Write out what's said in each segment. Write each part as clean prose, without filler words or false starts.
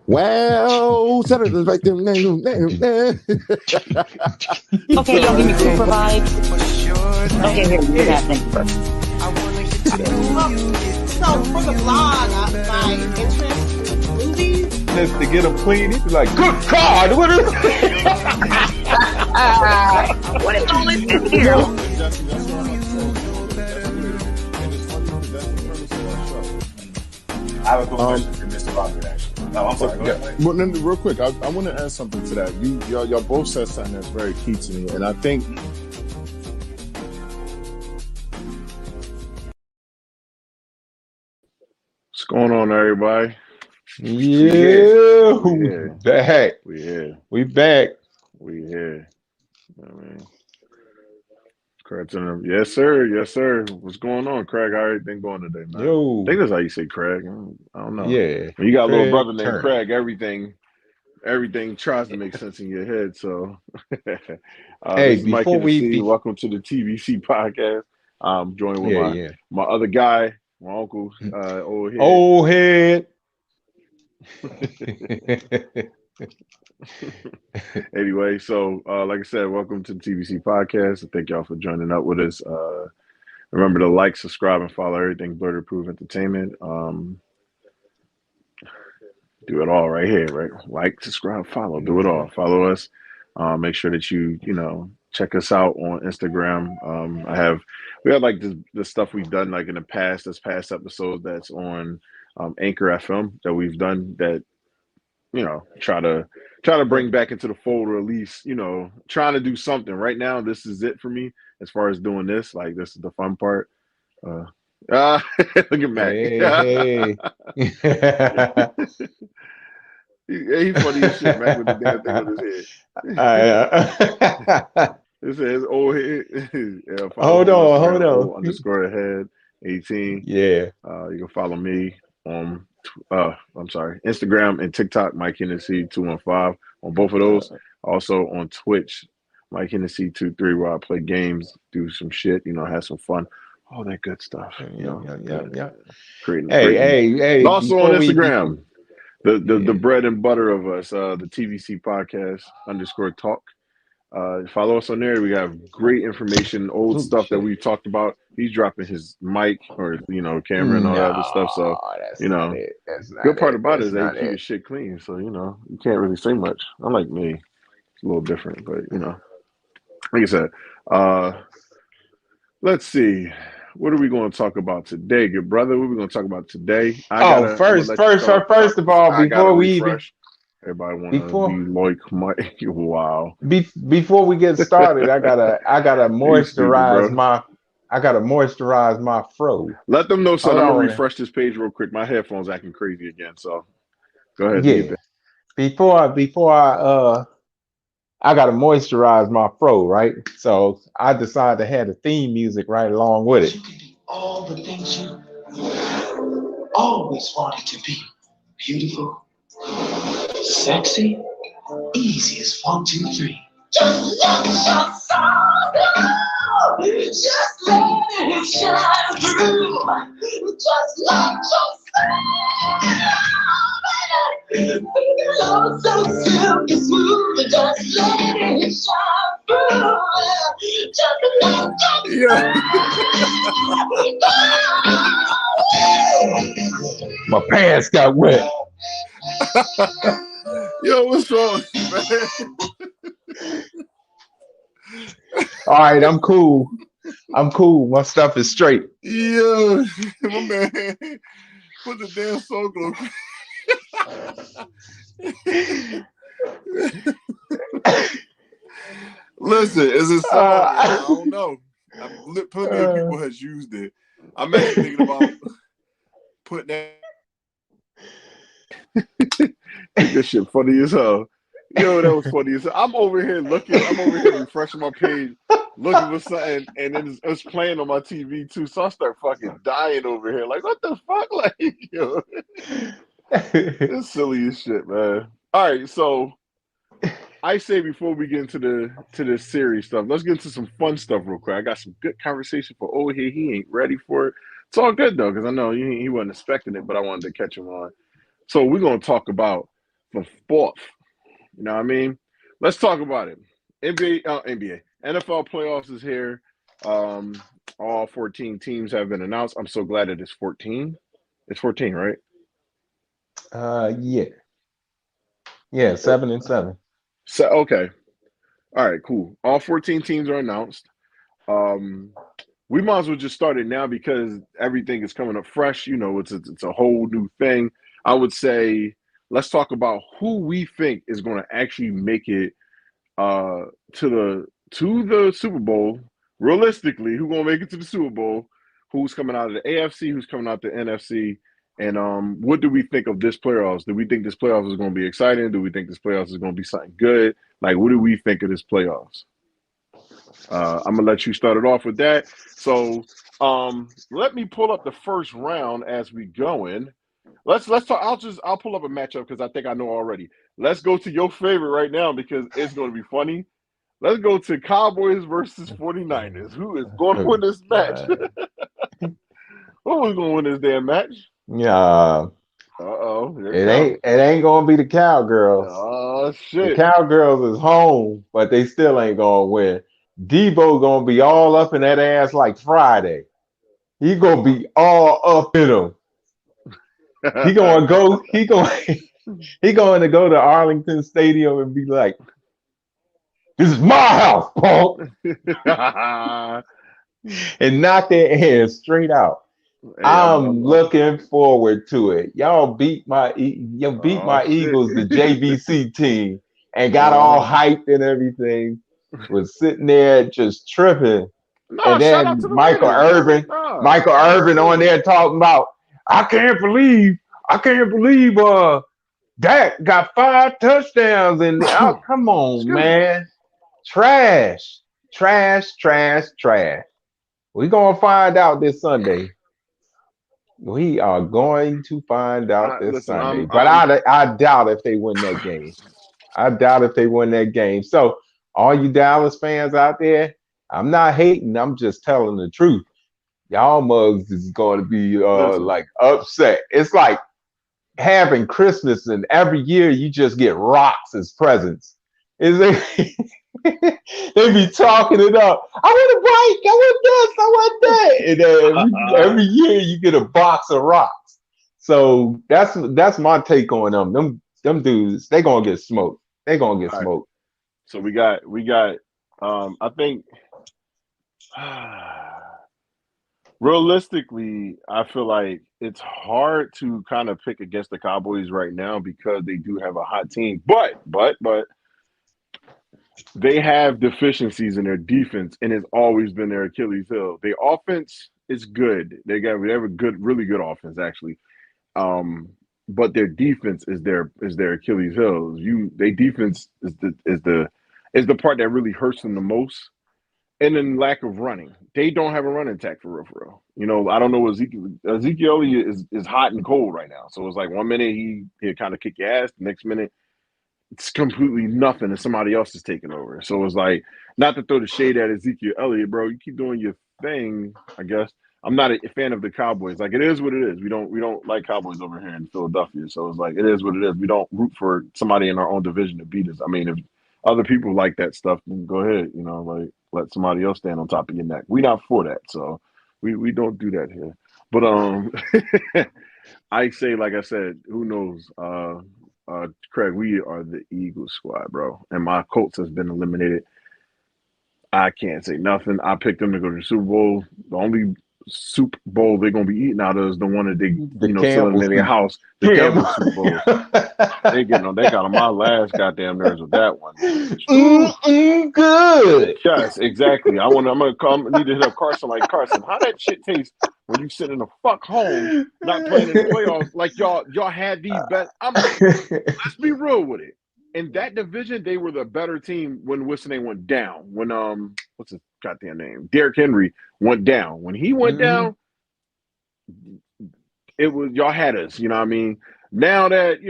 Well, Saturday like them. Okay, y'all give me super vibes. Okay, here, you have things first. So for the blog, my interest movies. To get them clean, he'd be like, "Good God, what is?" What is all this in here? I have a question for Mr. Robert, actually. No, I'm sorry. Go ahead. Well, then, real quick, I want to add something to that. Y'all both said something that's very key to me, and I think what's going on, everybody? Yeah, back. We here. We back. We here. I mean, Craig's in them. Yes, sir. Yes, sir. What's going on, Craig? How everything going today, man? Yo. I think that's how you say Craig. I don't know. Yeah. When you got a little Craig brother named Turner. Craig, everything tries to make sense in your head. So, Hey, this is Mike before Hennessy. Welcome to the TBC Podcast. I'm joined with my other guy, my uncle, Old Head. Anyway, so like I said, welcome to the TBC Podcast. Thank y'all for joining up with us. Remember to like, subscribe, and follow everything Blurred Approved Entertainment. Do it all right here, right? Like, subscribe, follow, do it all. Follow us. Make sure that you check us out on Instagram. We have like the stuff we've done like in the past, this past episode that's on Anchor FM that we've done that try to bring back into the fold, or at least trying to do something. Right now, this is it for me as far as doing this. Like, this is the fun part. Look at Mac. Hey. He funny as shit, Mac, with the damn thing on his head. It says old head. Hold on. _head 18. Yeah. You can follow me on Instagram and TikTok, Mike Hennessy 215 on both of those. Also on Twitch, Mike Hennessy 23, where I play games, do some shit, have some fun, all that good stuff. Yeah. Creating. Hey. Also on Instagram, the bread and butter of us, the TBC Podcast _talk. Follow us on there. We have great information, old stuff that we've talked about. He's dropping his mic or camera and all that other stuff. So good part about it is they keep his shit clean. So you can't really say much. Unlike me, it's a little different, but like I said, let's see. What are we going to talk about today, good brother? What are we going to talk about today? First of all, before we even. Everybody want to be like Mike. Wow. Before we get started, I gotta moisturize my fro. Let them know, son. I'm gonna refresh this page real quick. My headphones acting crazy again. So go ahead. Yeah. Before I gotta moisturize my fro, right? So I decided to have the theme music right along with it. You can be all the things you always wanted to be. Beautiful. Sexy, easy as 1, 2, 3. Just let your soul go. Just let it shine through. Just let your soul, baby, love so silky smooth. Just let it shine through. Just let your soul. My pants got wet. Yo, what's wrong, man? All right, I'm cool. My stuff is straight. Yo, my man, put the damn soul glow. Listen, is it so? I don't know. Plenty of people has used it. I'm actually thinking about putting that. This shit funny as hell. Yo, that was funny as hell. I'm over here refreshing my page, looking for something, and then it's playing on my TV too. So I start fucking dying over here. Like, what the fuck? Like, it's silly as shit, man. All right, so I say before we get into the serious stuff, let's get into some fun stuff real quick. I got some good conversation for old here. He ain't ready for it. It's all good though, because I know he wasn't expecting it, but I wanted to catch him on. So we're gonna talk about the fourth. You know what I mean? Let's talk about it. NBA, NFL playoffs is here. All 14 teams have been announced. I'm so glad it is 14. It's 14, right? Yeah. Yeah, 7-7. So okay. All right, cool. All 14 teams are announced. We might as well just start it now because everything is coming up fresh. You know, it's a whole new thing. I would say let's talk about who we think is going to actually make it to the Super Bowl. Realistically, who's going to make it to the Super Bowl? Who's coming out of the AFC? Who's coming out the NFC? And what do we think of this playoffs? Do we think this playoffs is going to be exciting? Do we think this playoffs is going to be something good? Like, what do we think of this playoffs? I'm gonna let you start it off with that. So, let me pull up the first round as we go in. Let's talk. I'll pull up a matchup because I think I know already. Let's go to your favorite right now because it's going to be funny. Let's go to Cowboys versus 49ers. Who is going to win this match? Who's going to win this damn match? Yeah. It ain't gonna be the Cowgirls. Oh shit. The Cowgirls is home, but they still ain't gonna win. Debo gonna be all up in that ass like Friday. He gonna be all up in them. He going to go to Arlington Stadium and be like, "This is my house, punk," and knock their hands straight out. Hey, I'm looking forward to it. Y'all beat my Eagles, the JVC team, and got all hyped and everything. Was sitting there just tripping. And then Michael Irvin on there talking about, I can't believe Dak got 5 touchdowns and come on, man. Trash. We're gonna find out this Sunday. We are going to find out this Sunday. But I doubt if they win that game. So all you Dallas fans out there, I'm not hating. I'm just telling the truth. Y'all mugs is going to be like upset. It's like having Christmas and every year you just get rocks as presents. They be talking it up. I want a bike. I want this. I want that. And every year you get a box of rocks. So that's my take on them. Them dudes, they gonna get smoked. They gonna get smoked. So we got. I think realistically, I feel like it's hard to kind of pick against the Cowboys right now because they do have a hot team. But they have deficiencies in their defense, and it's always been their Achilles heel. Their offense is good. They have a really good offense actually. But their defense is their Achilles heel. Their defense is the part that really hurts them the most. And then lack of running. They don't have a running attack for real. You know, I don't know. Ezekiel is hot and cold right now. So it's like 1 minute he'll kind of kick your ass. The next minute it's completely nothing and somebody else is taking over. So it's like, not to throw the shade at Ezekiel Elliott, bro. You keep doing your thing, I guess. I'm not a fan of the Cowboys. Like, it is what it is. We don't like Cowboys over here in Philadelphia. So it's like, it is what it is. We don't root for somebody in our own division to beat us. I mean, if other people like that stuff, then go ahead, you know, like let somebody else stand on top of your neck. We're not for that. So we don't do that here. But I say, like I said, who knows? Craig, we are the Eagles squad, bro. And my Colts has been eliminated. I can't say nothing. I picked them to go to the Super Bowl. The only Super Bowl they're gonna be eating out of is the one that they selling in their house. The Campbell Super Bowl. They got on my last goddamn nerves with that one. Good. Yes, exactly. I'm gonna need to hit up Carson. Like, Carson, how that shit taste when you sit in the fuck home, not playing in the playoffs? Like y'all had these best. Let's be real with it. In that division, they were the better team when Name went down. When what's his goddamn name? Derrick Henry went down. When he went down, it was y'all had us. You know what I mean? Now that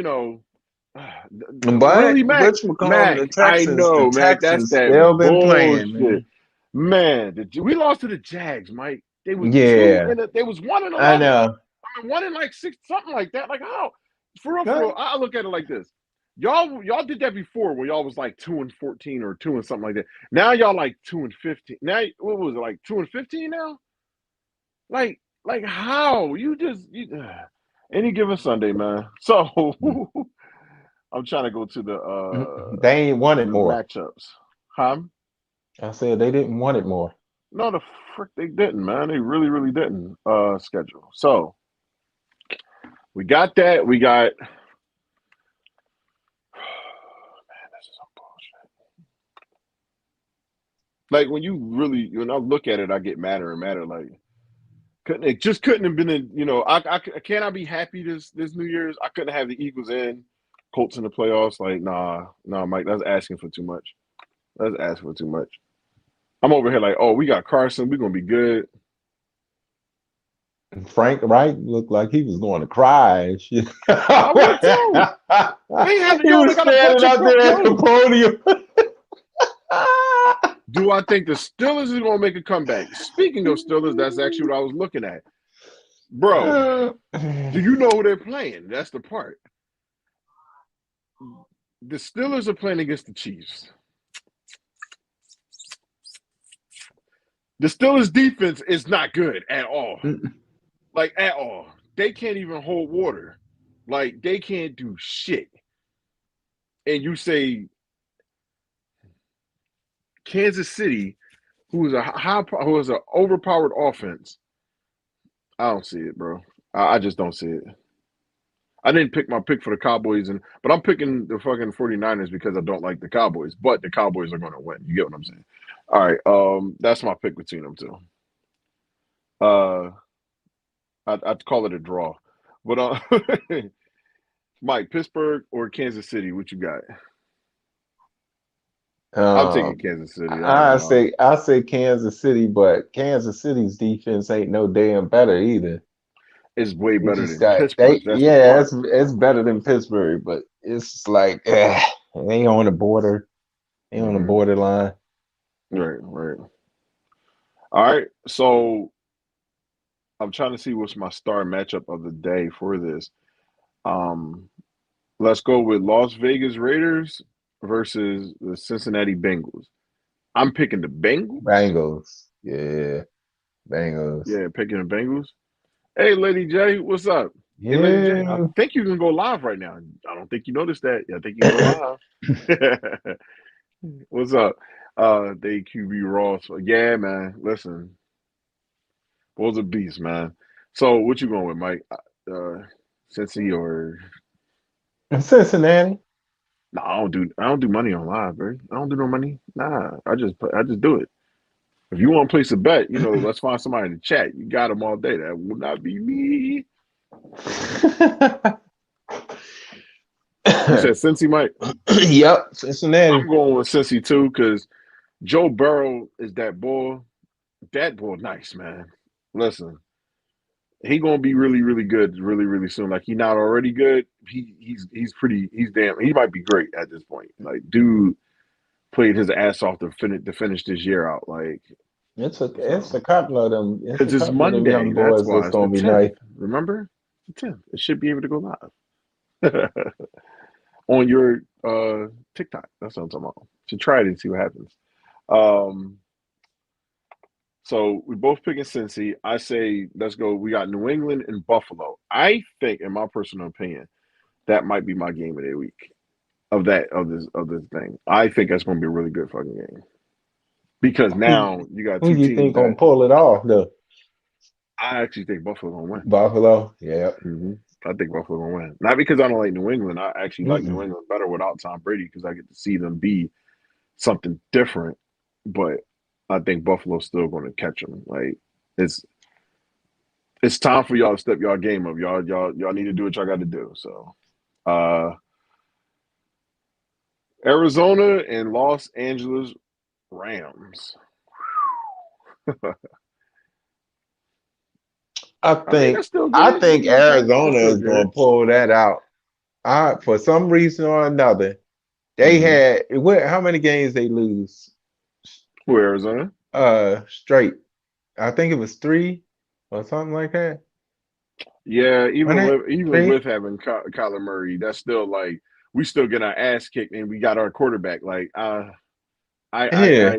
But really, Mac? whatchamacallit, Mac, I the know, Mac. That's Texans that still been playing, bullshit, man. man. We lost to the Jags, Mike. They was Yeah, they was 1-11. I know. I mean, 1 in like 6, something like that. Like how? For real, Good. I look at it like this. Y'all did that before when y'all was like 2-14 or 2 and something like that. Now y'all like 2-15. Now what was it, like 2-15 now? Like how? Any given Sunday, man. So I'm trying to go to They ain't want it the more. matchups. Huh? I said they didn't want it more. No, the frick they didn't, man. They really, really didn't schedule. So we got that. We got man, this is some bullshit. Like when I look at it, I get madder and madder. Like couldn't have been in, I cannot be happy this New Year's. I couldn't have the Eagles in, Colts in the playoffs. Like, nah, Mike, that's asking for too much. That's asking for too much. I'm over here like, oh, we got Carson. We're gonna be good. And Frank Wright looked like he was going to cry and shit. I would too. They was got a standing bunch up of there at the podium. Do I think the Steelers is gonna make a comeback? Speaking of Steelers, that's actually what I was looking at. Bro, do you know who they're playing? That's the part. The Steelers are playing against the Chiefs. The Steelers' defense is not good at all. Like, at all. They can't even hold water. Like, they can't do shit. And you say Kansas City, who is an overpowered offense. I don't see it, bro. I just don't see it. I didn't pick my pick for the Cowboys, but I'm picking the fucking 49ers because I don't like the Cowboys. But the Cowboys are going to win. You get what I'm saying? All right. That's my pick between them two. I'd call it a draw. But Mike, Pittsburgh or Kansas City? What you got? I'm taking Kansas City. I say Kansas City, but Kansas City's defense ain't no damn better either. It's way better than Pittsburgh. It's better than Pittsburgh, but it's like they ain't on the border. They on the borderline. Right. All right. So I'm trying to see what's my star matchup of the day for this. Let's go with Las Vegas Raiders versus the Cincinnati Bengals. I'm picking the Bengals. Yeah. Bengals. Yeah, picking the Bengals. Hey, Lady J, what's up? Yeah. Hey, Lady J, I think you can go live right now. I don't think you noticed that. Yeah, I think you can go live. What's up? They QB Ross. Yeah, man. Listen. Bulls a beast, man. So what you going with, Mike? Cincy or Cincinnati? No, I don't do money on live, bro. I don't do no money. Nah, I just do it. If you want to place a bet, let's find somebody in the chat. You got them all day. That will not be me. You said Cincy, Mike? Yep, Cincinnati. I'm going with Cincy too because Joe Burrow is that boy. That boy, nice, man. Listen, he gonna be really, really good, really, really soon. Like he not already good. He's damn. He might be great at this point. Like dude played his ass off to finish this year out. Like it's a couple of them. It's Monday. Young boys that's gonna be 10th. nice. Remember, the 10th. It should be able to go live on your TikTok. That's what I'm talking about. Should try it and see what happens. So we both picking Cincy. I say let's go. We got New England and Buffalo. I think, in my personal opinion, that might be my game of the week. Of this thing, I think that's going to be a really good fucking game because now you got two teams. Who you think gonna pull it off though? I actually think Buffalo gonna win. Buffalo, yeah. Mm-hmm. I think Buffalo gonna win. Not because I don't like New England. I actually like New England better without Tom Brady because I get to see them be something different. But I think Buffalo's still going to catch them. Like it's time for y'all to step y'all game up. Y'all need to do what y'all got to do. So, Arizona and Los Angeles Rams. I think Arizona is going to pull that out. For some reason or another, they had how many games they lose Who, Arizona? straight? I think it was 3 or something like that. Yeah, Wasn't it even 3? with having Kyler Murray, that's still like we still get our ass kicked, and we got our quarterback. Like, Yeah. I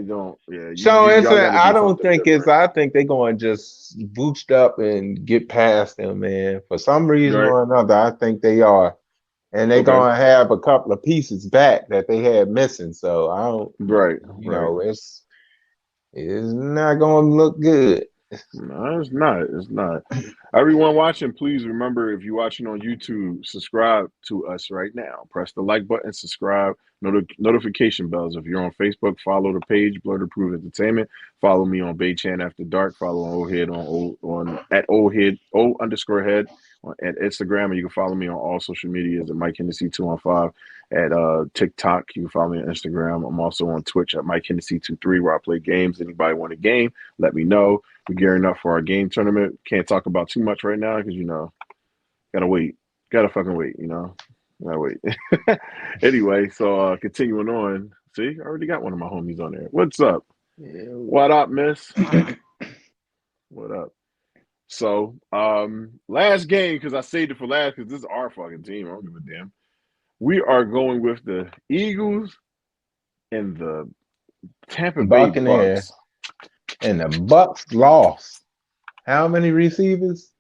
don't. Yeah, So y'all got to I do don't something think it's. different, I think they're going to just boost up and get past them, man. For some reason right? or another, I think they are, and they're Okay, going to have a couple of pieces back that they had missing. So I don't, right, you right. know, it's not going to look good. No, it's not. It's not. Everyone watching, please remember if you're watching on YouTube, subscribe to us right now. Press the like button, subscribe, notification bells. If you're on Facebook, follow the page, Blurred Approved Entertainment. Follow me on Bay Chan After Dark. Follow Old Head on at Old Head O_head at Instagram, and you can follow me on all social medias at Mike Hennessy 215 at TikTok. You can follow me on Instagram. I'm also on Twitch at Mike Hennessy 23 where I play games. Anybody want a game? Let me know. We're gearing up for our game tournament. Can't talk about too much right now because gotta wait. Gotta fucking wait. Gotta wait. Anyway, so continuing on. See, I already got one of my homies on there. What's up? What up, miss? What up? So, last game because I saved it for last because this is our fucking team. I don't give a damn. We are going with the Eagles and the Tampa Bay Buccaneers Bucks. and the Bucks lost. How many receivers?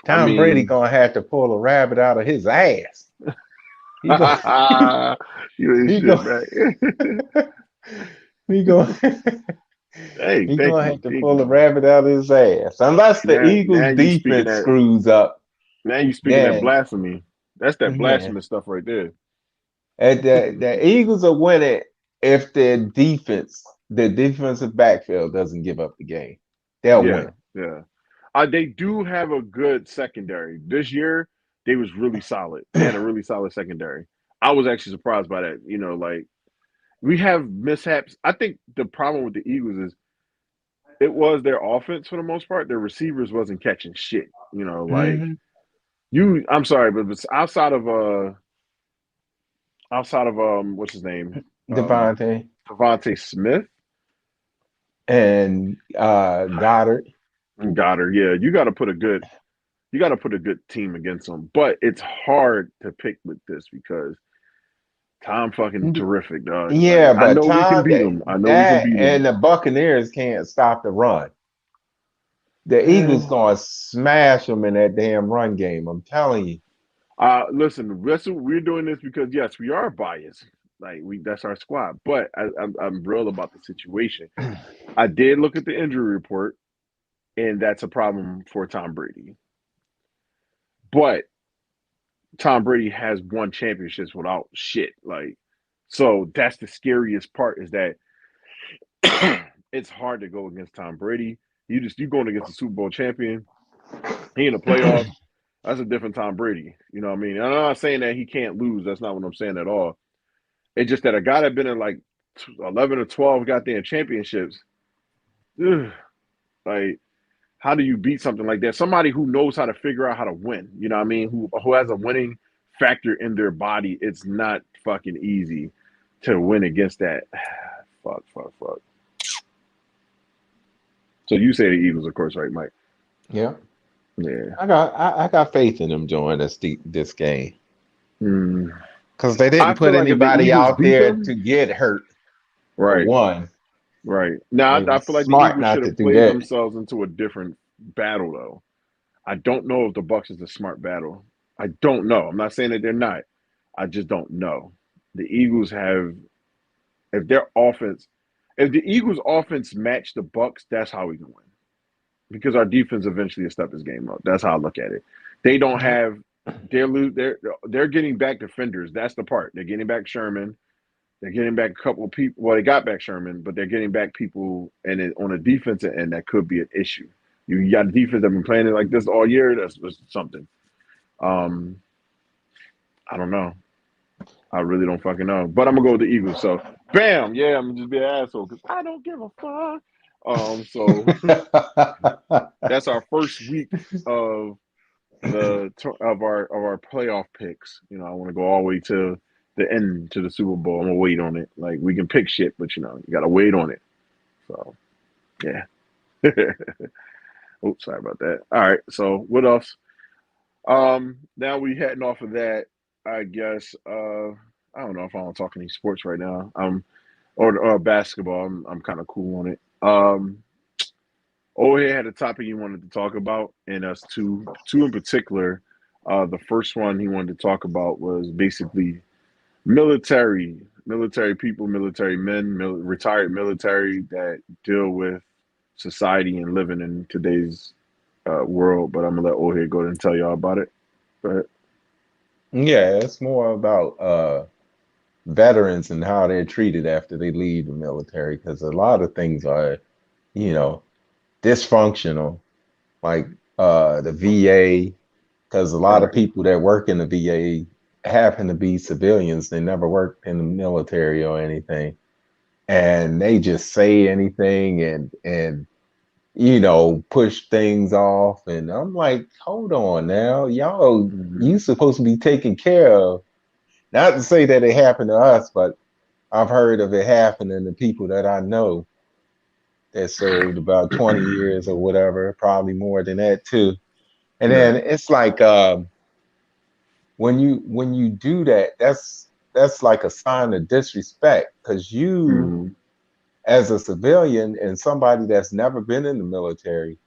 Tom Brady gonna have to pull a rabbit out of his ass. He go, You ain't he shit, go, man. he go. Hey, He thank gonna you, have to thank pull a you. rabbit out of his ass. Unless the Now Eagles you speaking defense that. screws up, Now you speaking that then blasphemy. That's that yeah. blasphemous stuff right there. And the Eagles are winning if the defensive backfield doesn't give up the game. They'll Yeah, win. yeah. They do have a good secondary. This year, they was really solid. They had a really solid secondary. I was actually surprised by that. Like we have mishaps. I think the problem with the Eagles is it was their offense for the most part. Their receivers wasn't catching shit. Like Mm-hmm. I'm sorry, but it's outside of what's his name? Devontae Devontae Smith and Goddard. and Goddard. Yeah, you got to put a good team against them. But it's hard to pick with this because Tom fucking terrific, dog. Like Yeah, I but know we can Tom, beat them. I know we can that beat them. and the Buccaneers can't stop the run. The Eagles gonna smash them in that damn run game. I'm telling you. Listen, we're doing this because yes, we are biased. Like that's our squad. But I'm real about the situation. I did look at the injury report, and that's a problem for Tom Brady. But Tom Brady has won championships without shit. Like, so that's the scariest part is that it's hard to go against Tom Brady. You going against the Super Bowl champion. He in the playoffs. That's a different Tom Brady. You know what I mean? I'm not saying that he can't lose. That's not what I'm saying at all. It's just that a guy that been in like 11 or 12 goddamn championships, ugh, like how do you beat something like that? Somebody who knows how to figure out how to win. You know what I mean? Who has a winning factor in their body. It's not fucking easy to win against that. Fuck. So you say the Eagles, of course, right, Mike? Yeah. Yeah. I got faith in them joining this game. Mm. Because they I didn't feel put like if the anybody Eagles out beat there them, to get hurt for right. one. Right. Now, They I was feel like the smart Eagles not should to have do played that. themselves into a different battle, though. I don't know if the Bucks is a smart battle. I don't know. I'm not saying that they're not. I just don't know. The Eagles have, if the Eagles' offense match the Bucks, that's how we can win. Because our defense eventually will step this game up. That's how I look at it. They don't have. They're getting back defenders. That's the part. They're getting back Sherman. They're getting back a couple of people. Well, they got back Sherman, but they're getting back people, and on a defensive end, that could be an issue. You got a defense that been playing it like this all year. That's something. I don't know. I really don't fucking know. But I'm gonna go with the Eagles. So, bam, yeah, I'm gonna just be an asshole because I don't give a fuck. So that's our first week of our playoff picks. You know, I want to go all the way to the end to the Super Bowl. I'm gonna wait on it. Like we can pick shit, but you know, you gotta wait on it. So yeah. Oops, sorry about that. All right. So what else? Now we heading off of that. I guess I don't know if I want to talk any sports right now. Or basketball. I'm kind of cool on it. Ohe had a topic he wanted to talk about, and us two in particular. The first one he wanted to talk about was basically military people, military men, retired military that deal with society and living in today's world. But I'm gonna let Ohe go ahead and tell y'all about it. Go ahead. Yeah, it's more about veterans and how they're treated after they leave the military, because a lot of things are, you know, dysfunctional, like the VA, because a lot of Right. people that work in the VA happen to be civilians. They never worked in the military or anything, and they just say anything and push things off. And I'm like, hold on now, y'all, Mm-hmm. you supposed to be taken care of. Not to say that it happened to us, but I've heard of it happening to people that I know that served about 20 years or whatever, probably more than that too. And then Right. it's like when you do that, that's like a sign of disrespect, because you, Mm-hmm. as a civilian and somebody that's never been in the military,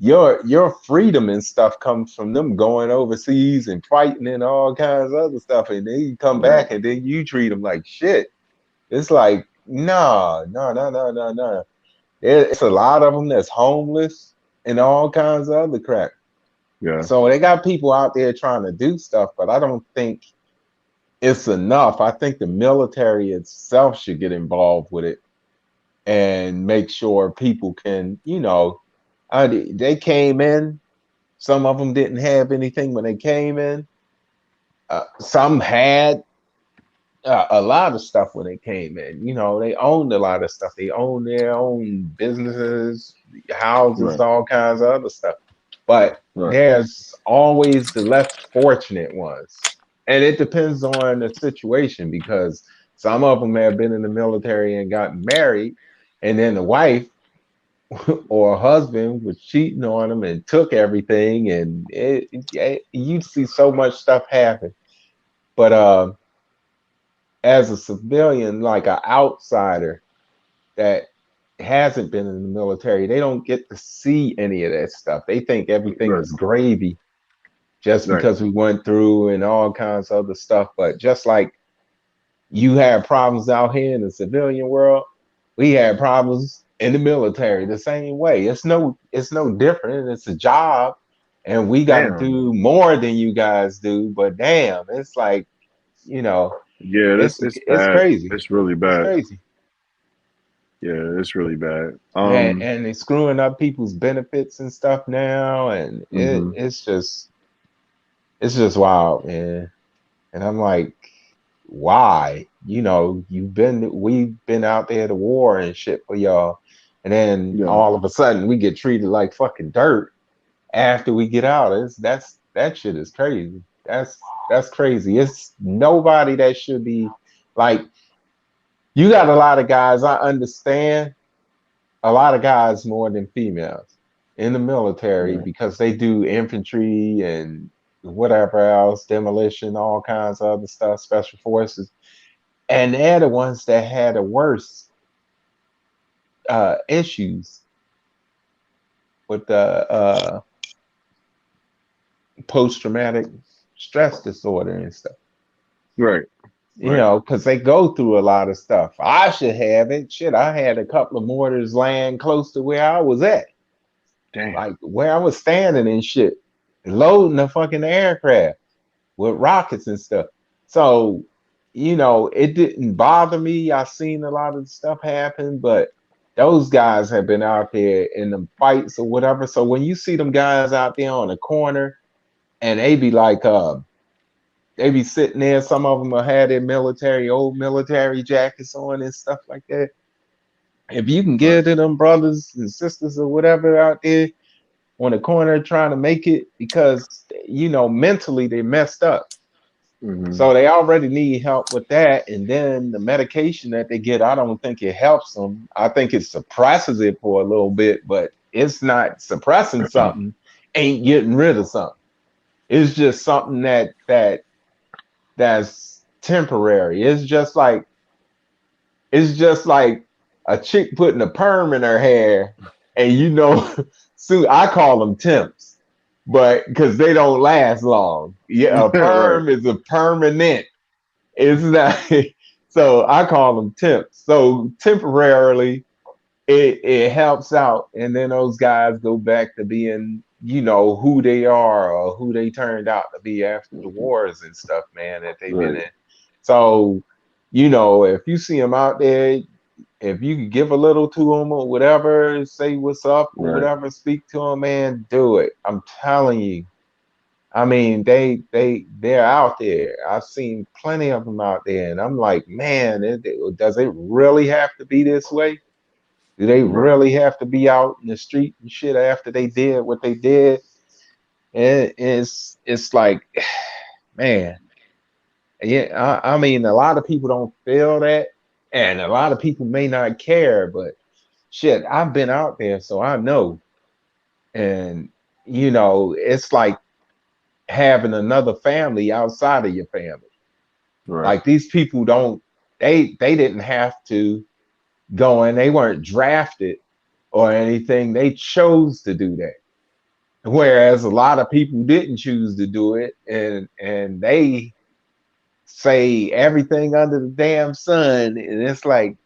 your freedom and stuff comes from them going overseas and fighting and all kinds of other stuff, and then you come Right. back and then you treat them like shit. It's like, no, no, no, no, no, no. It's a lot of them that's homeless and all kinds of other crap. Yeah. So they got people out there trying to do stuff, but I don't think it's enough. I think the military itself should get involved with it and make sure people can, they came in. Some of them didn't have anything when they came in. Some had a lot of stuff when they came in. They owned a lot of stuff. They owned their own businesses, houses, Right. all kinds of other stuff. But Right. there's always the less fortunate ones. And it depends on the situation, because some of them have been in the military and gotten married, and then the wife or husband was cheating on them and took everything. And you see so much stuff happen. But as a civilian, like an outsider that hasn't been in the military, they don't get to see any of that stuff. They think everything Right. is gravy just Right. because we went through and all kinds of other stuff. But just like you have problems out here in the civilian world, we had problems in the military the same way. It's no different. It's a job, and we got to Damn. do more than you guys do. But damn, it's like, you know, Yeah, it's it's it's bad. crazy. It's really It's bad. crazy. Yeah, it's really bad. And they're screwing up people's benefits and stuff now, and Hmm. it's just wild, man. And I'm like, why? We've been out there to war and shit for y'all, and then Yeah. all of a sudden we get treated like fucking dirt after we get out. That shit is crazy. That's crazy. It's nobody that should be like. You got a lot of guys. I understand a lot of guys more than females in the military, Yeah. because they do infantry and whatever else, demolition, all kinds of other stuff, special forces. And they're the ones that had the worst issues with the post traumatic stress disorder and stuff. Right. Right. Because they go through a lot of stuff. I should have it. Shit, I had a couple of mortars land close to where I was at, Damn. like where I was standing and shit, loading the fucking aircraft with rockets and stuff. So, it didn't bother me. I seen a lot of stuff happen, but those guys have been out there in the fights or whatever. So when you see them guys out there on the corner, and they be like, they be sitting there, some of them have had their old military jackets on and stuff like that. If you can Right. give to them brothers and sisters or whatever out there on the corner trying to make it, because mentally they messed up. Mm-hmm. So they already need help with that. And then the medication that they get, I don't think it helps them. I think it suppresses it for a little bit, but it's not suppressing something, ain't getting rid of something. It's just something that's temporary. It's just like a chick putting a perm in her hair, and soon I call them temps, but because they don't last long. Yeah, a Right. perm is a permanent. It's not. So I call them temps. So temporarily, it helps out, and then those guys go back to being who they are or who they turned out to be after the wars and stuff, man, that they've been Right. in. So if you see them out there, if you could give a little to them or whatever, say what's up or Right. whatever, speak to them, man, do it. I'm telling you. I mean, they're out there. I've seen plenty of them out there, and I'm like, man, does it really have to be this way? Do they Right. really have to be out in the street and shit after they did what they did? And it's like, man, yeah. I mean, a lot of people don't feel that, and a lot of people may not care, but shit, I've been out there, so I know. And it's like having another family outside of your family. Right. Like these people don't, they didn't have to go in, they weren't drafted or anything. They chose to do that. Whereas a lot of people didn't choose to do it, and they say everything under the damn sun, and it's like,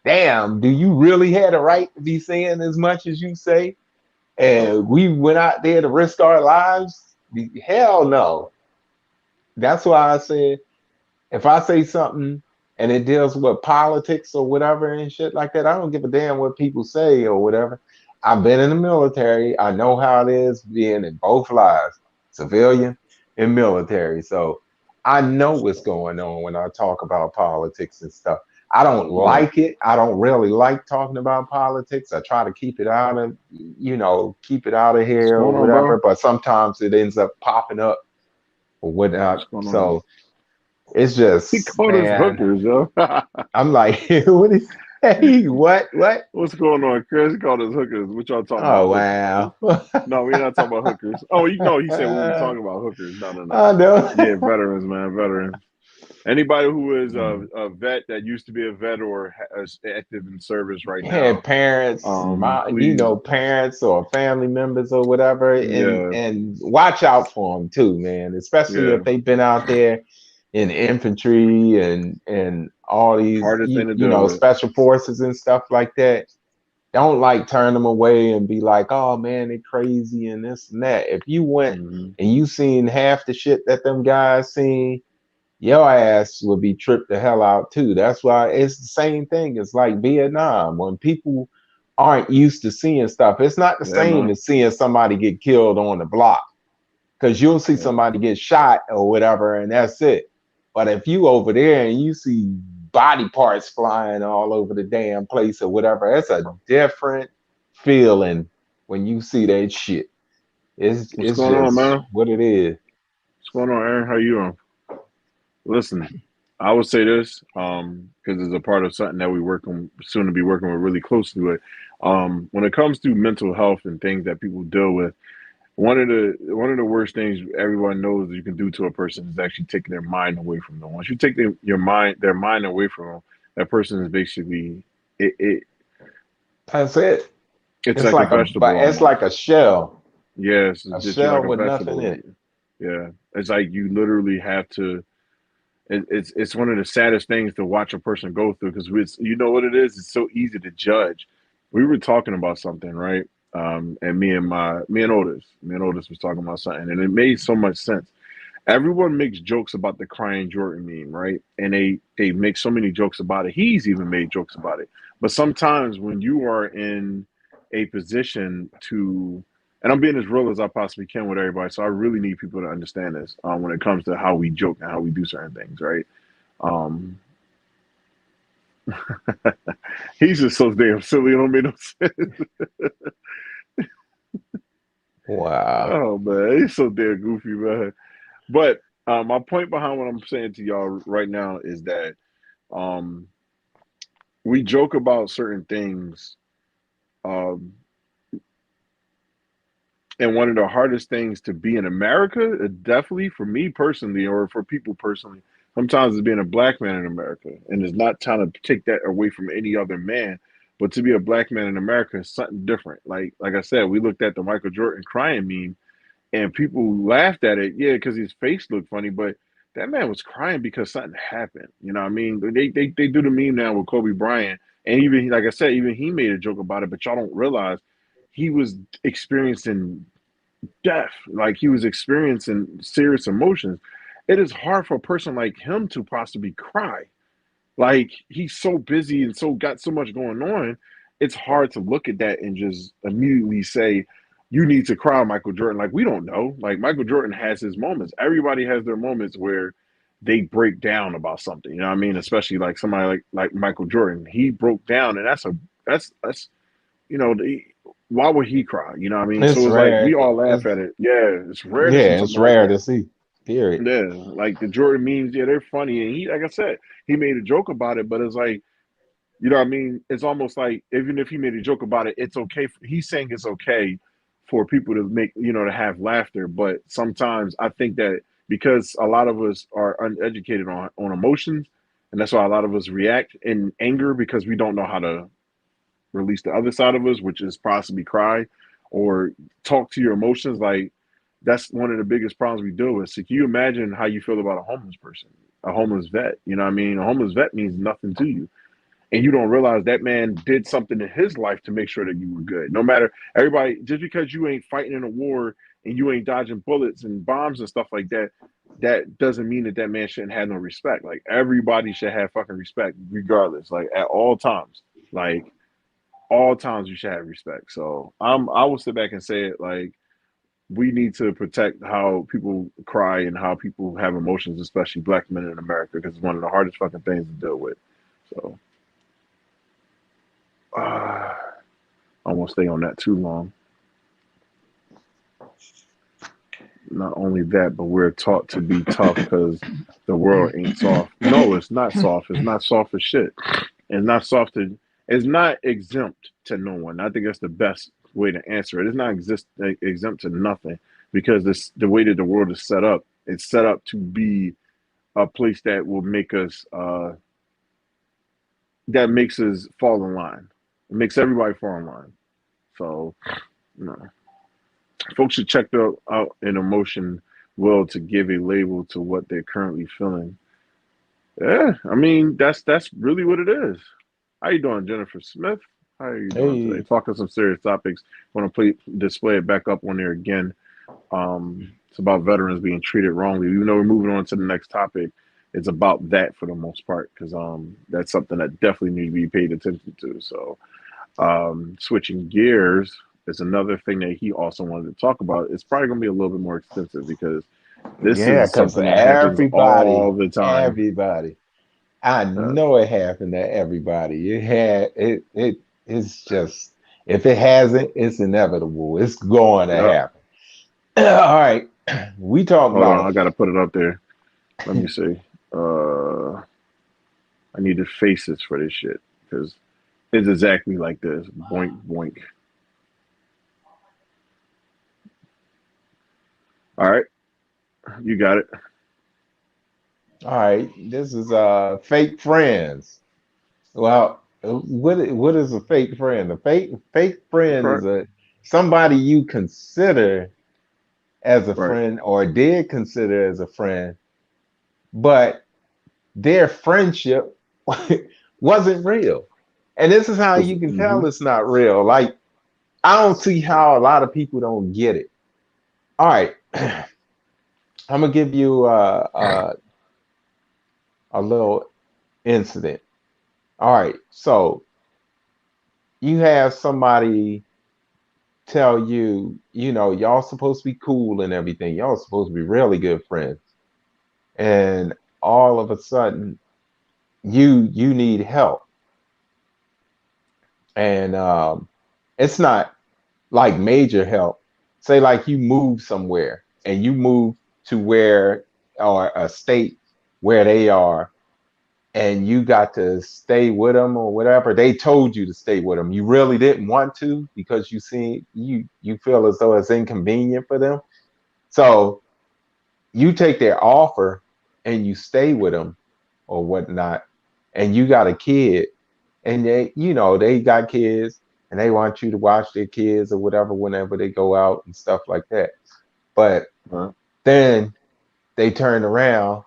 damn, do you really have the right to be saying as much as you say? And we went out there to risk our lives? Hell no. That's why I said, if I say something and it deals with politics or whatever and shit like that, I don't give a damn what people say or whatever. I've been in the military. I know how it is being in both lives, civilian and military. So I know what's going on when I talk about politics and stuff. I don't Right. like it. I don't really like talking about politics. I try to keep it out of, keep it out of What's here or going on, whatever. bro? But sometimes it ends up popping up or What's whatnot. going on? So it's He just, called us man, hookers, yo. I'm like, what is, hey, what, what? What's going on, Chris? He called us hookers. What y'all talking Oh, about? Hookers. wow. No, we're not talking about hookers. Oh, you know, he said we were talking about hookers. No, no, no. I know. Yeah, veterans, man, veterans. Anybody who is a vet that used to be a vet or is active in service right Yeah, now, parents, please, parents or family members or whatever, and yeah, watch out for them too, man. Especially yeah, if they've been out there in infantry and all these, hardest thing to deal with. special forces and stuff like that. Don't like turn them away and be like, oh man, they crazy and this and that. If you went Hmm. and you seen half the shit that them guys seen, your ass would be tripped the hell out too. That's why it's the same thing. It's like Vietnam. When people aren't used to seeing stuff, it's not the Yeah, same man. as seeing somebody get killed on the block. Because you'll see Yeah. somebody get shot or whatever, and that's it. But if you over there and you see body parts flying all over the damn place or whatever, it's a different feeling when you see that shit. What's It's going on, just man? what it is. What's going on, Aaron? How you doing? Listen, I would say this because it's a part of something that we working soon to be working with really closely with. When it comes to mental health and things that people deal with, one of the worst things everyone knows that you can do to a person is actually taking their mind away from them. Once you take their mind away from them, that person is basically That's it. it's like a vegetable It's almost. like a shell, Yes, a it's just shell like a with nothing vegetable. in it. Yeah, it's like you literally have to. It's one of the saddest things to watch a person go through because you know what it is. It's so easy to judge. We were talking about something, right? And me and Otis was talking about something, and it made so much sense. Everyone makes jokes about the crying Jordan meme, right? And they make so many jokes about it. He's even made jokes about it. But sometimes when you are in a position to, and I'm being as real as I possibly can with everybody, so I really need people to understand this when it comes to how we joke and how we do certain things, right? Um, He's just so damn silly. It don't make no sense. Wow. Oh man, he's so damn goofy, man. But my point behind what I'm saying to y'all right now is that um, we joke about certain things, um, and one of the hardest things to be in America, definitely for me personally, or for people personally, sometimes is being a black man in America, and it's not trying to take that away from any other man. But to be a black man in America is something different. Like I said, we looked at the Michael Jordan crying meme, and people laughed at it, yeah, because his face looked funny, but that man was crying because something happened. You know what I mean? They do the meme now with Kobe Bryant, and even like I said, even he made a joke about it, but y'all don't realize he was experiencing death, like he was experiencing serious emotions. It is hard for a person like him to possibly cry. Like he's so busy and so got so much going on, it's hard to look at that and just immediately say, you need to cry, Michael Jordan. Like we don't know. Like Michael Jordan has his moments. Everybody has their moments where they break down about something. You know what I mean? Especially like somebody like Michael Jordan. He broke down, and that's you know, why would he cry? You know what I mean? It's So it's like rare. we all laugh It's, at it. Yeah, it's rare to see yeah, it's something like rare to that. see. Period. Yeah, like the Jordan memes, yeah, they're funny. And he, like I said, he made a joke about it, but it's like, you know what I mean? It's almost like even if he made a joke about it, it's okay. He's saying it's okay for people to make, you know, to have laughter. But sometimes I think that because a lot of us are uneducated on emotions, and that's why a lot of us react in anger because we don't know how to release the other side of us, which is possibly cry or talk to your emotions. Like that's one of the biggest problems we deal with. So can you imagine how you feel about a homeless person, a homeless vet? You know what I mean? A homeless vet means nothing to you. And you don't realize that man did something in his life to make sure that you were good. No matter everybody, just because you ain't fighting in a war and you ain't dodging bullets and bombs and stuff like that, that doesn't mean that that man shouldn't have no respect. Like everybody should have fucking respect regardless, like at all times. Like all times you should have respect. So I will sit back and say it like we need to protect how people cry and how people have emotions, especially black men in America, because it's one of the hardest fucking things to deal with. So I won't stay on that too long. Not only that, but we're taught to be tough because the world ain't soft. No, it's not soft. It's not soft as shit. It's not soft to. It's not exempt to no one. I think that's the best way to answer it. It's not exempt to nothing because this the way that the world is set up. It's set up to be a place that will make us that makes us fall in line. It makes everybody fall in line. So, you know, folks should check out an emotion well to give a label to what they're currently feeling. Yeah, I mean that's really what it is. How you doing, Jennifer Smith? How are you doing today? Hey, Talking some serious topics. Want to display it back up on there again. It's about veterans being treated wrongly. Even though we're moving on to the next topic, it's about that for the most part because that's something that definitely needs to be paid attention to. So switching gears is another thing that he also wanted to talk about. It's probably going to be a little bit more extensive because this yeah, is because something that happens all the time. everybody, I Uh, know it happened to everybody. It's just if it hasn't, it's inevitable. It's going to yeah. happen. All right, we talk Hold on, about I got to put it up there. Let me see. Uh, I need the faces for this shit because it's exactly like this. Boink, boink. All right, you got it. all right. This is fake friends. Well, what is a fake friend? A fake friend Right, is a somebody you consider as a right. friend or did consider as a friend, but their friendship wasn't real. And this is how you can Mm-hmm. tell it's not real. Like, I don't see how a lot of people don't get it. All right, I'm gonna give you a little incident. All right, so you have somebody tell you, y'all supposed to be cool and everything. Y'all supposed to be really good friends. And all of a sudden, you need help. and it's not like major help. Say like you move somewhere and you move to where or a state where they are, and you got to stay with them or whatever. They told you to stay with them. You really didn't want to because you feel as though it's inconvenient for them. So you take their offer and you stay with them or whatnot, and you got a kid, and they got kids, and they want you to watch their kids or whatever whenever they go out and stuff like that. But Huh? then they turn around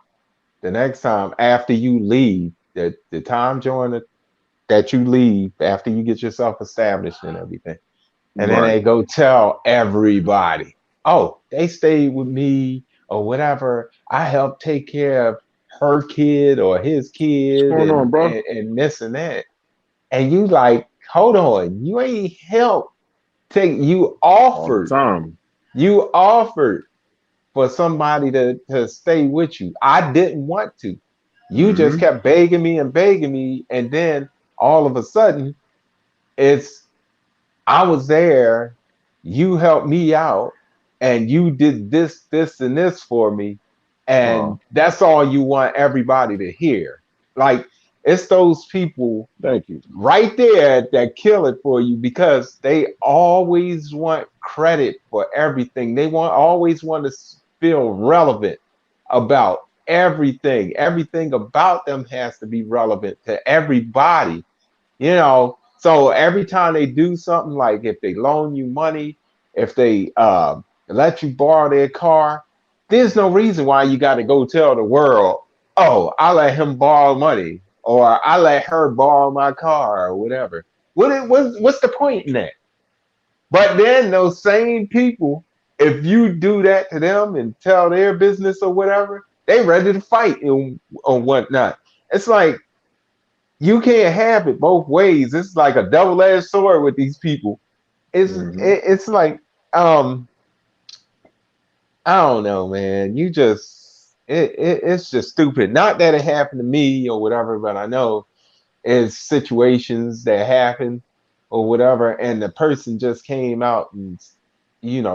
the next time after you leave, the time during that you leave after you get yourself established and everything. And then Right. they go tell everybody, oh, they stayed with me or whatever. I helped take care of her kid or his What's kid going on, bro? and this and that. And you like, hold on, you ain't helped take All the time. you offered for somebody to stay with you. I didn't want to. You just Hmm. kept begging me, and then all of a sudden it's I was there, you helped me out, and you did this, and this for me, and that's all you want everybody to hear. Like it's those people Thank you. right there that kill it for you because they always want credit for everything. They always want to feel relevant about everything. Everything about them has to be relevant to everybody. So every time they do something, like if they loan you money, if they let you borrow their car, there's no reason why you got to go tell the world, oh, I let him borrow money or I let her borrow my car or whatever. What's the point in that? But then those same people, if you do that to them and tell their business or whatever, they ready to fight and or whatnot. It's like you can't have it both ways. It's like a double-edged sword with these people. Hmm. It's like um I don't know, man. It's just stupid. Not that it happened to me or whatever, but I know it's situations that happen or whatever, and the person just came out and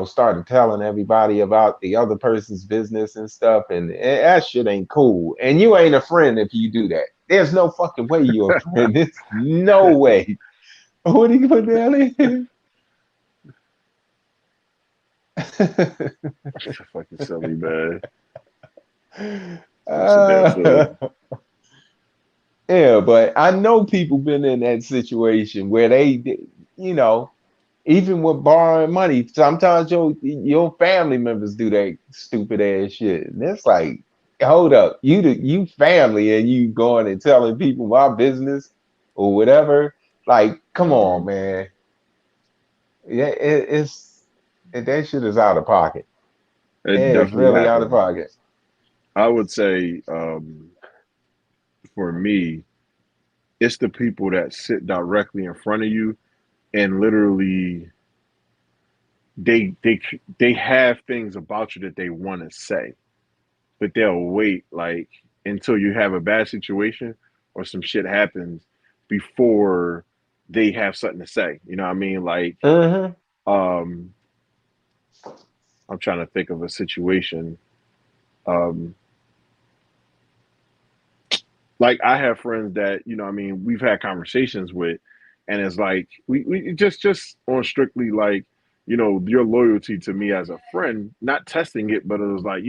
started telling everybody about the other person's business and stuff, and that shit ain't cool. And you ain't a friend if you do that. There's no fucking way you're a friend. There's no way. What do you put down there? Fucking silly, man. So damn silly. uh, yeah, but I know people been in that situation where you know, even with borrowing money, sometimes your family members do that stupid ass shit, and it's like, hold up, you family, and you going and telling people my business or whatever. Like, come on, Hmm. man. Yeah, that shit is out of pocket. It It's definitely really out of happened. pocket. I would say, for me, it's the people that sit directly in front of you and literally they they they have things about you that they want to say, but they'll wait like until you have a bad situation or some shit happens before they have something to say. You know what I mean? Like, Hmm. um, I'm trying to think of a situation. Um, like I have friends that you know, what I mean, we've had conversations with, and it's like we just on strictly like your loyalty to me as a friend, not testing it, but it was like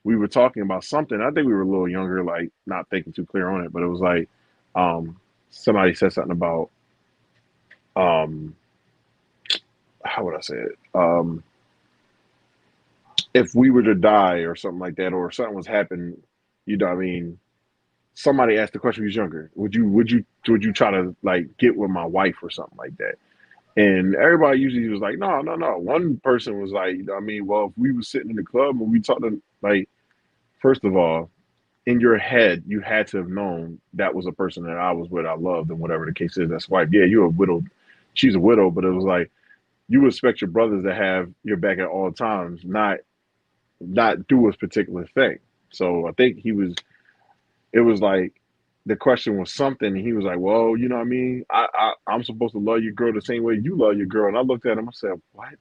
we were talking about something. I think we were a little younger, like not thinking too clear on it, but it was like um, somebody said something about um, how would I say it? If we were to die or something like that, or something was happening, what I mean, somebody asked the question who's younger, would you try to like get with my wife or something like that? And everybody usually was like, no, no, no. One person was like, I mean, well, if we were sitting in the club and we talking, like, first of all, in your head, you had to have known that was a person that I was with, I loved, and whatever the case is, that's wife. Yeah, you're a widow, she's a widow, but it was like you would expect your brothers to have your back at all times, not do a particular thing. So I think it was like the question was something, and he was like, "Well, you know what I mean? I'm supposed to love your girl the same way you love your girl." And I looked at him, I said, "What?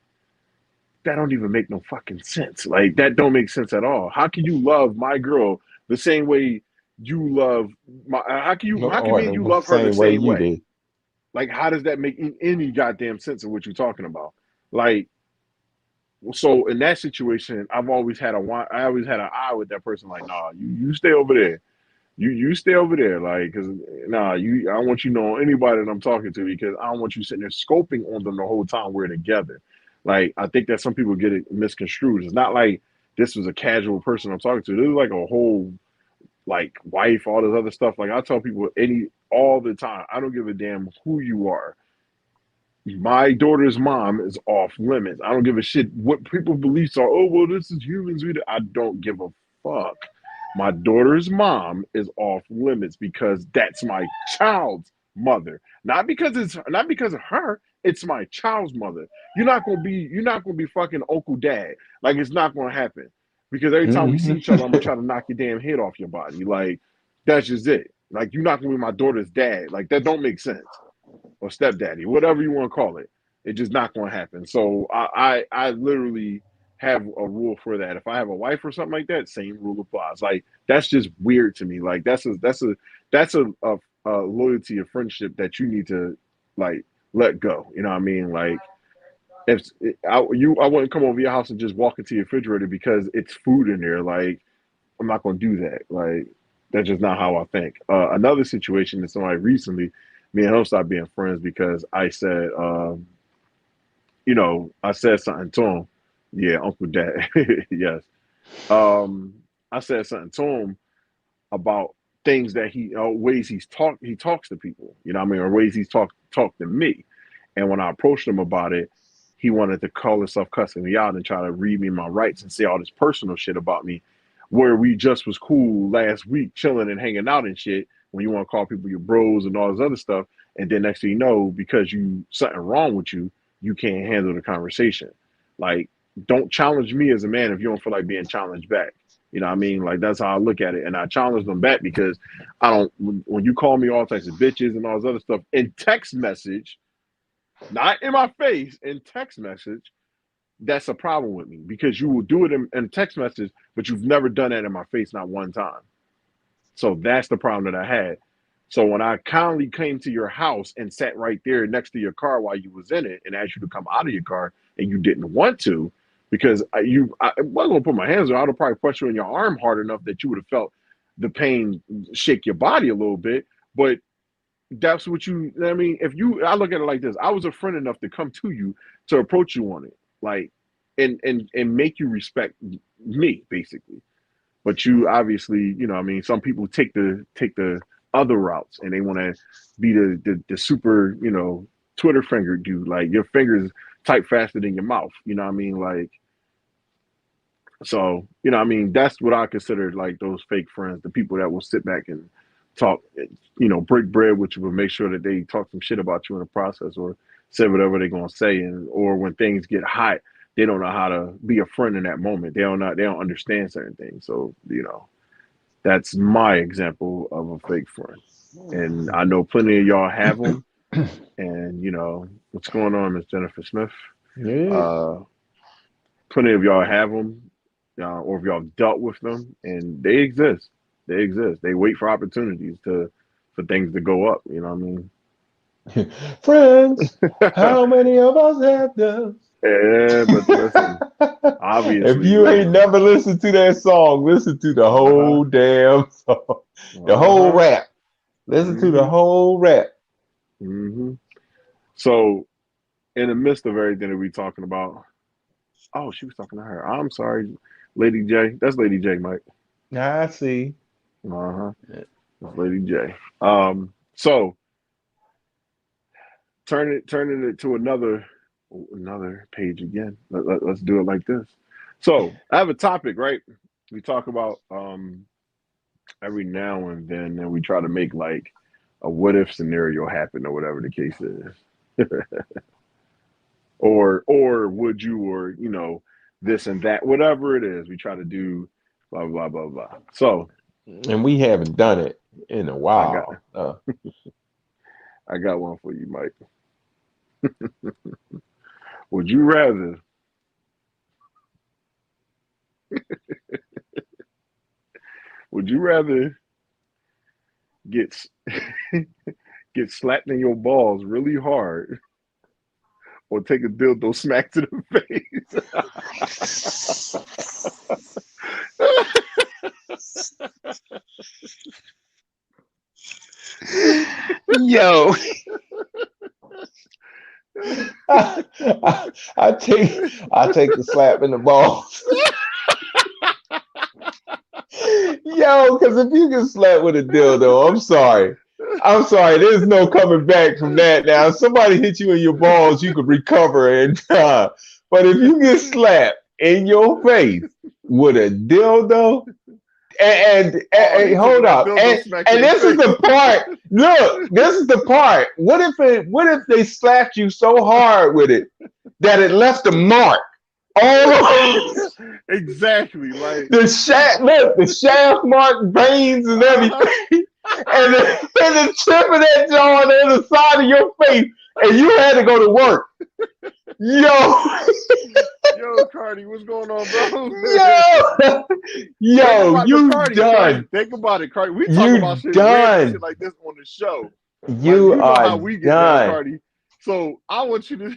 That don't even make no fucking sense. Like that don't make sense at all. How can you love my girl the same way you love my? How can me and you Or the love her the same way same you way? did. Like how does that make any goddamn sense of what you're talking about? Like so in that situation, I always had an eye with that person. Like nah, you stay over there. You stay over there, like, cause nah, I don't want you to know anybody that I'm talking to because I don't want you sitting there scoping on them the whole time we're together. Like, I think that some people get it misconstrued. It's not like this was a casual person I'm talking to. This is like a whole like wife, all this other stuff. Like I tell people all the time, I don't give a damn who you are. My daughter's mom is off limits. I don't give a shit what people's beliefs are. Oh, well, this is humans. I don't give a fuck. My daughter's mom is off limits because that's my child's mother. Not because of her. It's my child's mother. You're not gonna be fucking Uncle Dad. Like it's not gonna happen. Because every time we see each other, I'm gonna try to knock your damn head off your body. Like that's just it. Like you're not gonna be my daughter's dad. Like that don't make sense or stepdaddy, whatever you want to call it. It's just not going to happen. So I literally have a rule for that. If I have a wife or something like that, same rule applies. Like that's just weird to me. Like that's a loyalty of friendship that you need to like let go. You know what I mean? Like if I wouldn't come over your house and just walk into your refrigerator because it's food in there. Like I'm not going to do that. Like that's just not how I think. Another situation is somebody recently, me and him stopped being friends because I said, I said something to him. Yeah, Uncle Dad. Yes. I said something to him about things that ways he talks to people, you know what I mean, or ways he's talked to me. And when I approached him about it, he wanted to call himself cussing me out and try to read me my rights and say all this personal shit about me, where we just was cool last week, chilling and hanging out and shit. When you want to call people your bros and all this other stuff, and then next thing you know, because something wrong with you, you can't handle the conversation. Like, don't challenge me as a man if you don't feel like being challenged back. You know what I mean? Like that's how I look at it. And I challenge them back because I don't when you call me all types of bitches and all this other stuff in text message, not in my face, in text message, that's a problem with me because you will do it in text message, but you've never done that in my face, not one time. So that's the problem that I had. So when I kindly came to your house and sat right there next to your car while you was in it and asked you to come out of your car and you didn't want to, because I wasn't gonna put my hands on, I'd have probably pushed you in your arm hard enough that you would have felt the pain shake your body a little bit. But that's what I mean, I look at it like this. I was a friend enough to come to you to approach you on it, like, and make you respect me, basically. But you obviously, you know, I mean, some people take the other routes and they want to be the super, Twitter finger dude. Like your fingers type faster than your mouth. You know what I mean? Like, so, I mean, that's what I consider like those fake friends, the people that will sit back and talk, break bread with you, but make sure that they talk some shit about you in the process or say whatever they're going to say. Or when things get hot, they don't know how to be a friend in that moment. They don't understand certain things. So, that's my example of a fake friend. And I know plenty of y'all have them. And, what's going on, Miss Jennifer Smith? Yeah. Plenty of y'all have them, or if y'all dealt with them, and they exist. They exist. They wait for opportunities for things to go up. You know what I mean? Friends, how many of us have them? Yeah, but listen, obviously, if you ain't never listened to that song, listen to the whole damn song, the whole rap. Listen to the whole rap. So, in the midst of everything that we're talking about, oh, she was talking to her. I'm sorry, Lady J. That's Lady J, Mike. I see. That's Lady J. So turning it to another page again. Let's do it like this. So I have a topic, right? We talk about every now and then, and we try to make like a what if scenario happen or whatever the case is. or would you, or this and that, whatever it is, we try to do blah blah blah blah. So and we haven't done it in a I got while. I got one for you, Mike. Would you rather would you rather get get slapped in your balls really hard or take a dildo smack to the face? Yo, I take the slap in the balls. Yo, because if you get slapped with a dildo, I'm sorry. There's no coming back from that. Now, if somebody hit you in your balls, you could recover in time. But if you get slapped in your face with a dildo, and hold up, and this is the part. Look, this is the part. What if they slapped you so hard with it that it left a mark all over? Exactly, like the shaft mark, veins, and everything, and the tip of that jaw on the other side of your face, and you had to go to work. Yo, Cardi, what's going on, bro? You Cardi, done. Think about it, Cardi. We talk about shit like this on the show. You know are how we get done, down, Cardi. So I want you to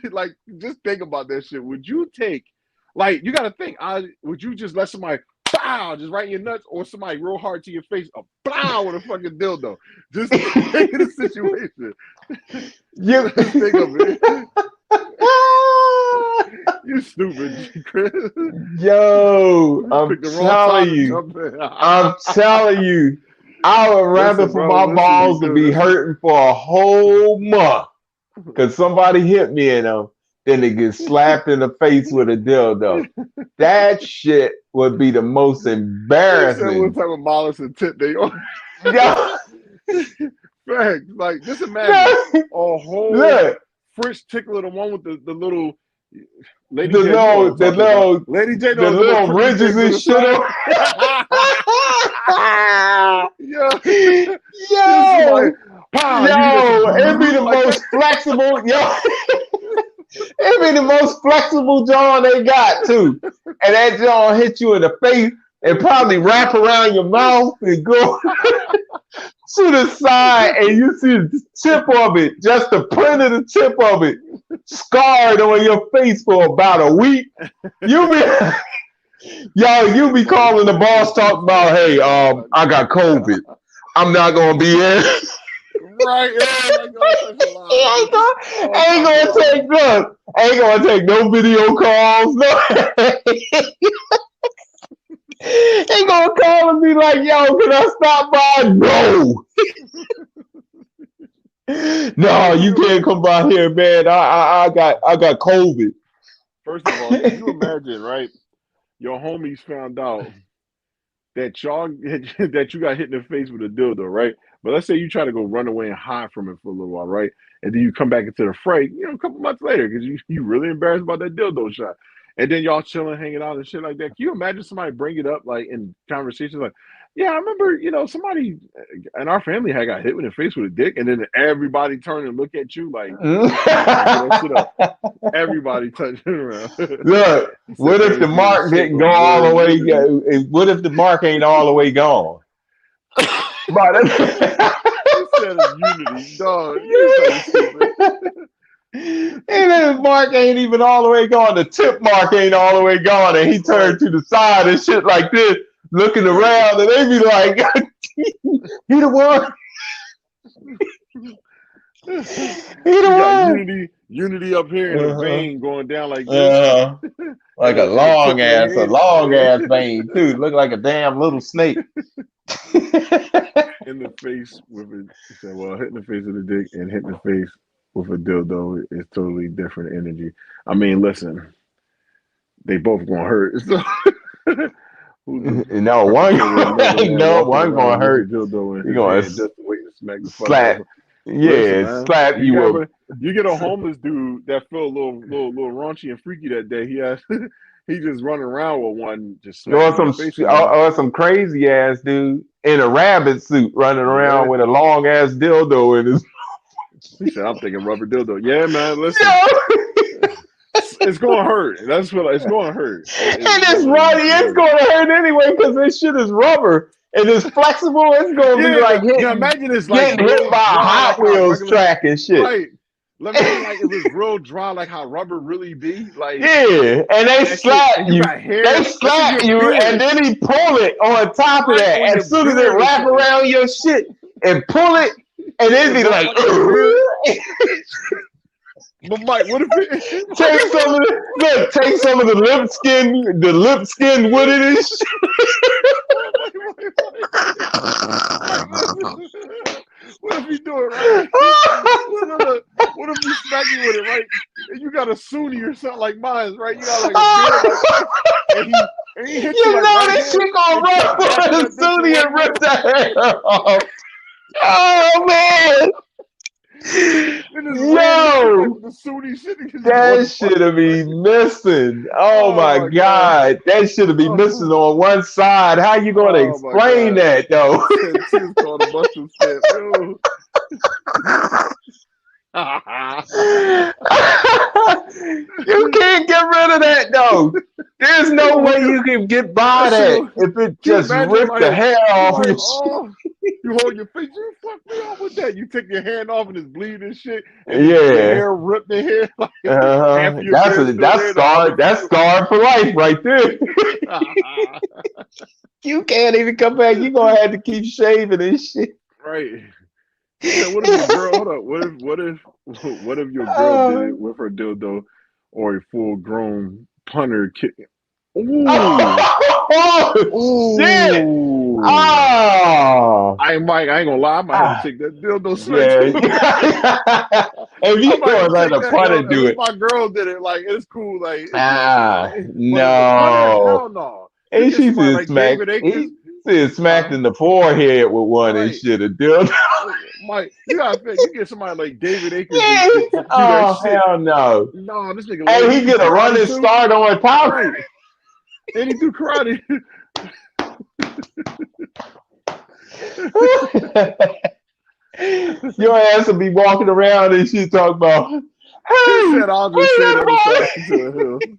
just think about that shit. Would you take, you got to think, would you just let somebody just right in your nuts, or somebody real hard to your face, with a fucking dildo? Just think of the situation. You just think of it. You stupid, Chris. Yo, I'm telling you, I would rather for my balls to be hurting for a whole month because somebody hit me in them than to get slapped in the face with a dildo. That shit would be the most embarrassing. What type of malice and tip they on? Yeah. Fact, just imagine a whole French tickler, the one with the little Lady J, Lady J, the little ridges and shit. Yo, it'd be the most flexible. It'd be the most flexible jaw they got too, and that jaw hit you in the face and probably wrap around your mouth and go to the side, and you see the tip of it, just the print of the tip of it, scarred on your face for about a week. You be calling the boss, talking about, hey, I got COVID. I'm not gonna be in. Right? Ain't gonna take no video calls. No. Ain't gonna call and be like, yo, can I stop by? No, you can't come by here, man. I got COVID. First of all, can you imagine, right? Your homies found out that you got hit in the face with a dildo, right? But let's say you try to go run away and hide from it for a little while, right? And then you come back into the fray, a couple months later, because you really embarrassed about that dildo shot. And then y'all chilling, hanging out and shit like that. Can you imagine somebody bring it up in conversations like, yeah, I remember, somebody in our family had got hit in the face with a dick, and then everybody turned and looked at you like, everybody touching around. Look, what if the mark didn't go all the way? What if the mark ain't all the way gone? But instead of unity, dog. And then the mark ain't even all the way gone. The tip mark ain't all the way gone, and he turned to the side and shit like this, looking around, and they be like, "He the one." He the one. Unity up here in the vein going down like this, like a long ass vein too. Look like a damn little snake. In the face with it. Hitting the face with a dick and hitting the face with a dildo is totally different energy. I mean, listen, they both gonna hurt. So no, one gonna hurt. You're gonna just waiting to smack the fuck slap. Yeah, slap you. You get a homeless dude that feel a little raunchy and freaky that day. He just running around with one just or some crazy ass dude in a rabbit suit running around with a long ass dildo in his. He said, "I'm thinking rubber dildo." Yeah, man. Listen, Yo! it's gonna hurt. That's what it's gonna hurt. And it's right. It's gonna hurt anyway because this shit is rubber and it's flexible. It's gonna be like imagine it's like getting hit by a Hot Wheels track and shit. Right. Let me say, like, if it's real dry, like how rubber really be, like yeah, and they slap you. They slap you, and then he pull it on top of that. As soon as it wrap around your shit and pull it, and then be like. But Mike, what if it take some of the lip skin with it and shit. What if you do it right? What if you smack you with it right? And you got a Sunni or something like mine, right? You got like a beard, and he hit you like know this shit gonna run for the Sunni and rip the hair off. Oh man. Yo, that should have been missing. Oh my God, that should have been missing on one side. How you gonna explain that though? You can't get rid of that though. There's no way you can get by that if it just ripped the hair off your shit. You hold your face, you fuck me off with that. You take your hand off and it's bleeding and shit. And yeah, your hair ripped the hair. Like, that's scarred for life right there. You can't even come back. You're gonna have to keep shaving and shit. Right. So what if your girl? Hold up. What if your girl did it with her dildo or a full grown punter kid? Ooh. Oh, shit. Oh. I ain't gonna lie, I might have to take that dildo smack. Yeah. If you go let a punter do it. My girl did it, like it's cool. Like no. Hell no. And she said smacked in the forehead with one and shit. A dildo. Mike, you gotta think, you get somebody like David Akers. Oh hell no. No, this nigga. And he get a running start on top. Right. And he do karate. Your ass will be walking around and she talk about. Hey, he said, I'll just say that to him.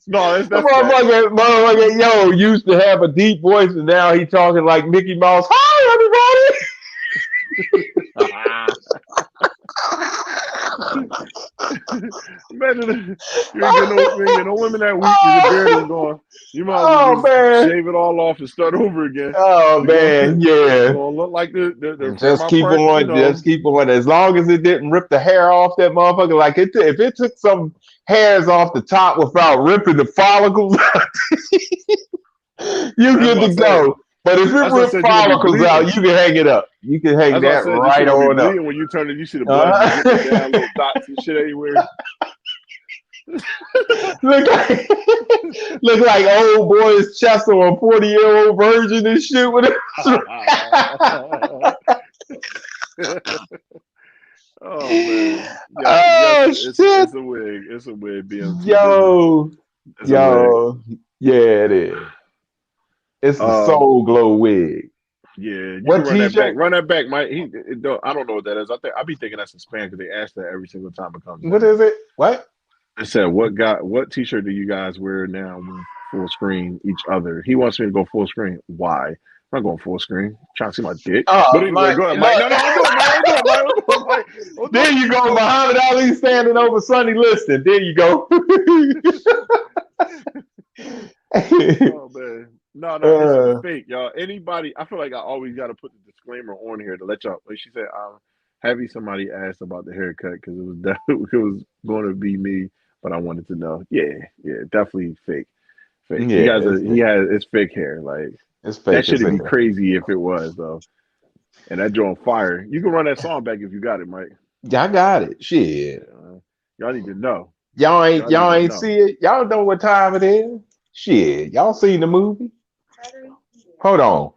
No, that's motherfucker, yo, used to have a deep voice and now he talking like Mickey Mouse. Hi, everybody. Imagine you ain't get no women that week and the beard is gone. You might as well shave it all off and start over again. Oh man, yeah. It's gonna look like just keep on, just keep on. As long as it didn't rip the hair off that motherfucker, like if it took some hairs off the top without ripping the follicles, you good to go. But if it ripped follicles out, you can hang it up. You can hang that right on up. When you turn it, you see the blood down, little dots and shit everywhere. look like old boy's chest on a 40-year-old virgin and shit with it. Oh man! Shit! It's a wig. It's a wig. Yo, yeah, it is. It's the Soul Glow wig. Yeah, you can run that back. Run that back, Mike. I don't know what that is. I be thinking that's in Spanish because they ask that every single time it comes. What is it? What? I said, what T-shirt do you guys wear now with full screen each other? He wants me to go full screen. Why? I'm not going full screen. I'm trying to see my dick. Oh, but anyway, go ahead, Mike. No, Mike. There you go, Muhammad Ali standing over Sonny Liston. There you go. Oh man. No, this is fake, y'all. Anybody, I feel like I always got to put the disclaimer on here to let y'all. Like she said, having somebody asked about the haircut because it was going to be me, but I wanted to know. Yeah, definitely fake. Yeah, it's fake hair. Like it's fake. That should be crazy if it was though. And that joint fire. You can run that song back if you got it, Mike. Yeah, I got it. Shit. Y'all need to know. Y'all ain't see it. Y'all know what time it is. Shit. Y'all seen the movie? Hold on.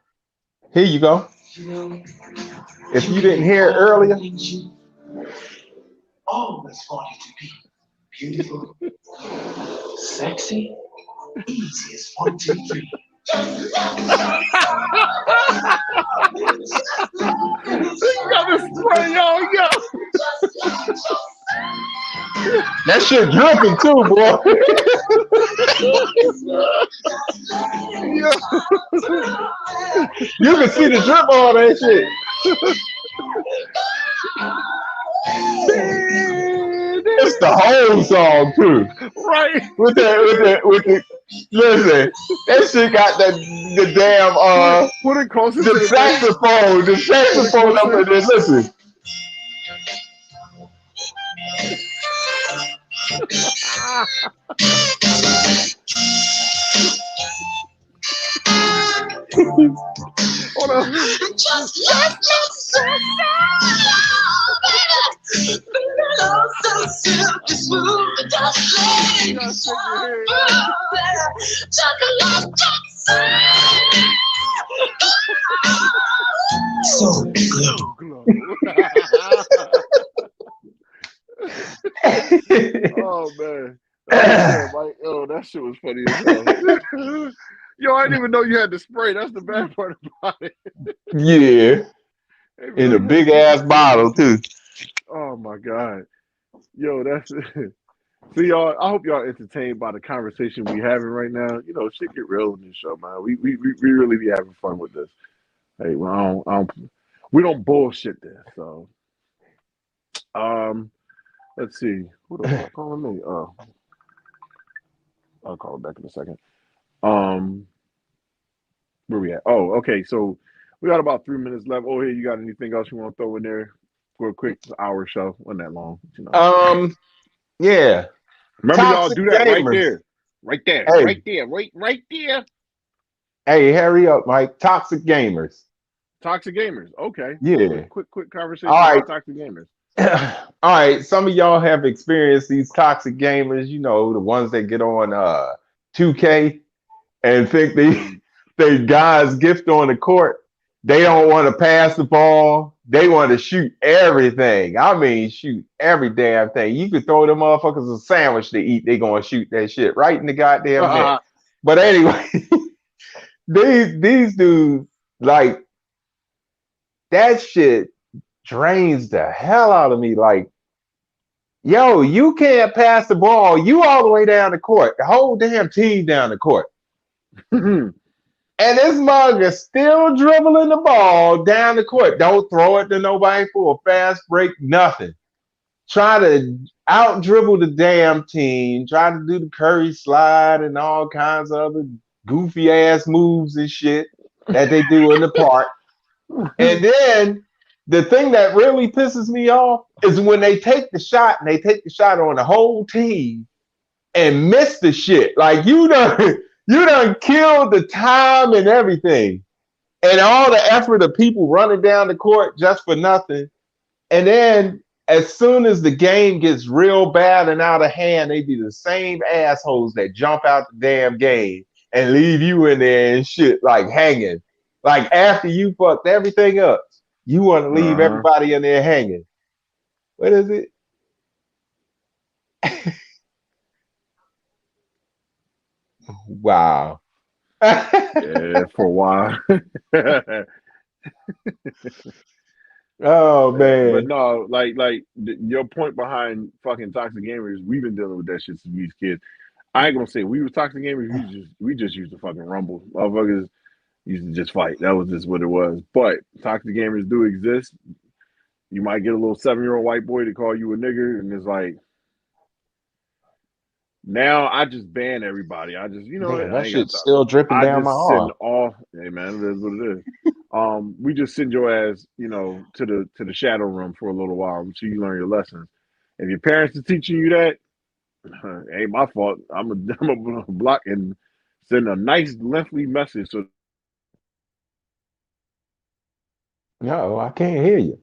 Here you go. If you didn't hear it earlier. Always wanted to be beautiful, sexy, easy as 1, 2, 3. You got this spray, yo. That shit dripping too, boy. You can see the drip on that shit. It's the whole song too. Right. With the listen, that shit got the damn Put it closer to the saxophone up in there. Listen. Hold on. So glow. Oh man. Like, yo, that shit was funny as hell. Yo, I didn't even know you had the spray. That's the bad part about it. Yeah. In a big ass bottle too. Oh my god. Yo, that's it. So y'all, I hope y'all entertained by the conversation we having right now. You know, shit get real in this show, man. We really be having fun with this. Hey, well, we don't bullshit this. So, let's see. Who the fuck calling me? I'll call it back in a second. Where we at? Oh, okay. So we got about 3 minutes left. Oh, here, you got anything else you want to throw in there for a quick hour show? Wasn't that long? You know. Yeah. Remember, Toxic y'all do that gamers. right there, Hey. right there. Hey, hurry up, Mike. Toxic gamers. Toxic gamers. Okay. Yeah. Quick conversation All right. about toxic gamers. All right. Some of y'all have experienced these toxic gamers, you know, the ones that get on 2K and think they guys gift on the court. They don't want to pass the ball. They want to shoot everything. I mean, shoot every damn thing. You could throw them motherfuckers a sandwich to eat. They gonna shoot that shit right in the goddamn neck. But anyway, these dudes, like, that shit drains the hell out of me. Like, yo, you can't pass the ball. You all the way down the court. The whole damn team down the court. And this mug is still dribbling the ball down the court. Don't throw it to nobody for a fast break, nothing. Try to out dribble the damn team, try to do the Curry slide and all kinds of other goofy ass moves and shit that they do in the park. And then the thing that really pisses me off is when they take the shot and they take the shot on the whole team and miss the shit. Like, you done killed the time and everything. And all the effort of people running down the court just for nothing. And then as soon as the game gets real bad and out of hand, they be the same assholes that jump out the damn game and leave you in there and shit, like hanging. Like, after you fucked everything up, you want to leave everybody in there hanging. What is it? Wow. Yeah, for a while. Oh man. But no, like your point behind fucking toxic gamers, we've been dealing with that shit since we was kids. I ain't gonna say we were toxic gamers. We just used to fucking rumble. Motherfuckers used to just fight. That was just what it was. But toxic gamers do exist. You might get a little 7-year-old white boy to call you a nigger, and it's like, now I just ban everybody. I just, Man, that shit's still dripping down my arm. Hey man, it is what it is. We just send your ass, to the shadow room for a little while until you learn your lessons. If your parents are teaching you that, it ain't my fault. I'm a block and send a nice lengthy message. So no, I can't hear you.